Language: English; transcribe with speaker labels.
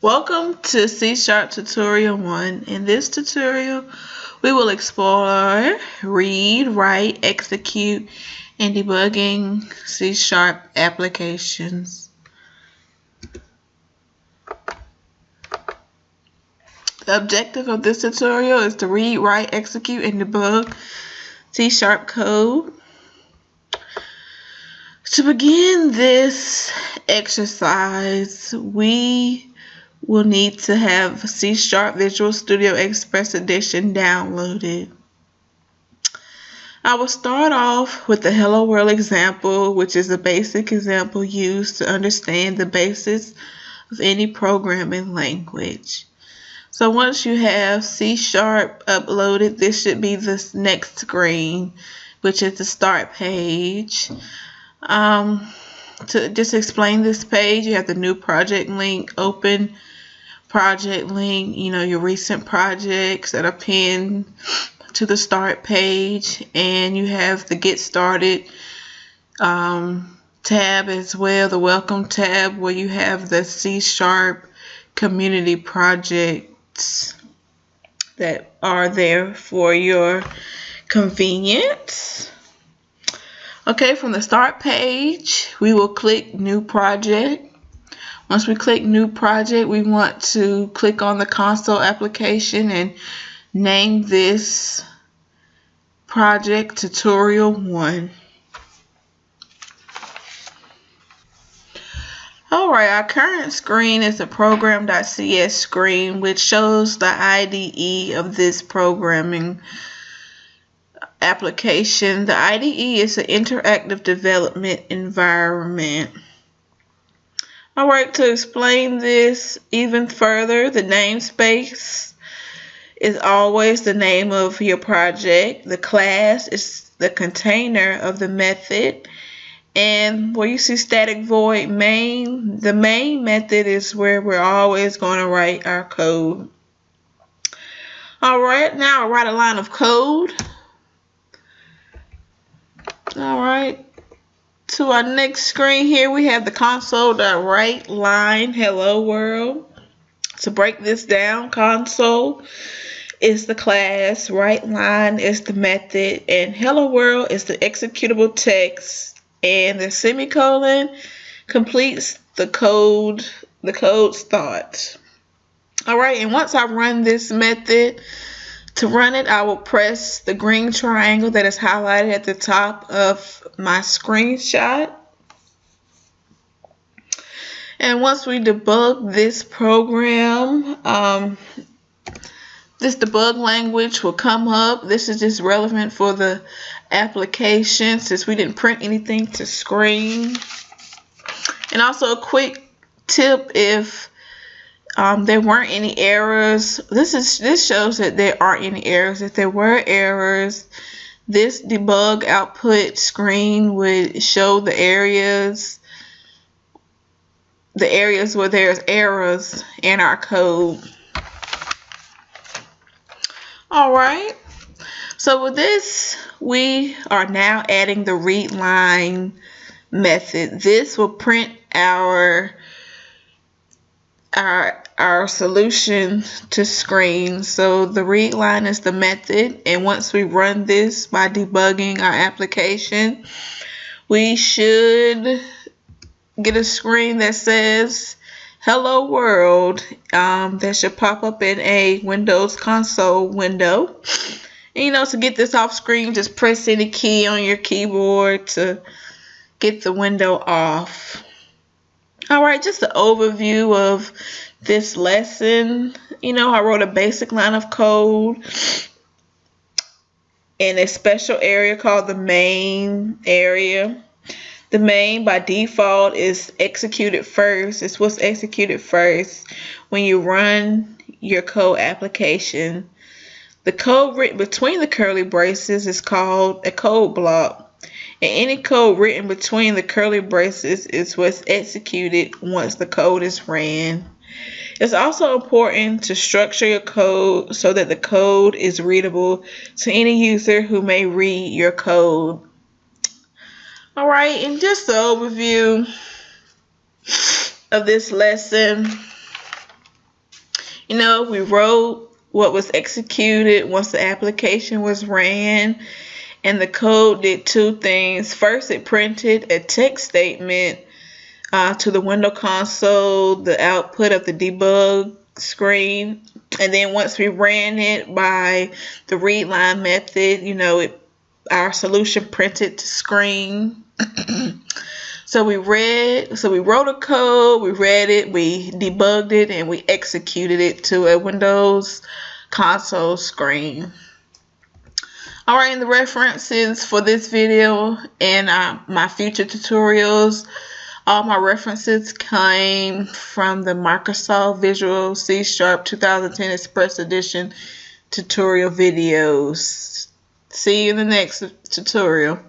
Speaker 1: Welcome to C# Tutorial 1. In this tutorial, we will explore read, write, execute, and debugging C# applications. The objective of this tutorial is to read, write, execute, and debug C# code. To begin this exercise, we will need to have C# Visual Studio Express Edition downloaded. I will start off with the Hello World example, which is a basic example used to understand the basics of any programming language. So once you have C# uploaded, this should be this next screen, which is the start page. To just explain this page, you have the new project link, open project link, your recent projects that are pinned to the start page, and you have the get started tab as well, the welcome tab, where you have the C# community projects that are there for your convenience. Okay, from the start page, we will click New Project. Once we click New Project, we want to click on the console application and name this project Tutorial 1. Alright, our current screen is the program.cs screen, which shows the IDE of this programming application. The IDE is an interactive development environment. Alright, to explain this even further, the namespace is always the name of your project. The class is the container of the method. And where you see static void main, the main method is where we're always going to write our code. Alright, now I'll write a line of code. Alright, to our next screen here, we have the console.write line hello world. To break this down, console is the class, write line is the method, and hello world is the executable text, and the semicolon completes the code's thought. Alright, and once I run this method, to run it, I will press the green triangle that is highlighted at the top of my screenshot. And once we debug this program, this debug language will come up. This is just relevant for the application since we didn't print anything to screen. And also a quick tip, if there weren't any errors. This shows that there aren't any errors. If there were errors, this debug output screen would show the areas where there's errors in our code. Alright, so with this, we are now adding the read line method. This will print our solution to screen. So the read line is the method, and once we run this by debugging our application, we should get a screen that says hello world. That should pop up in a Windows console window. And to get this off screen, just press any key on your keyboard to get the window off. Alright, just an overview of this lesson. I wrote a basic line of code in a special area called the main area. The main by default is executed first. It's what's executed first when you run your code application. The code written between the curly braces is called a code block. And any code written between the curly braces is what's executed once the code is ran. It's also important to structure your code so that the code is readable to any user who may read your code. Alright, and just the overview of this lesson. You know, we wrote what was executed once the application was ran, and the code did two things. First, it printed a text statement to the window console, the output of the debug screen, and then once we ran it by the read line method, you know, our solution printed to screen. So we wrote a code, we read it, we debugged it, and we executed it to a Windows console screen. Alright, and the references for this video and my future tutorials, all my references came from the Microsoft Visual C# 2010 Express Edition tutorial videos. See you in the next tutorial.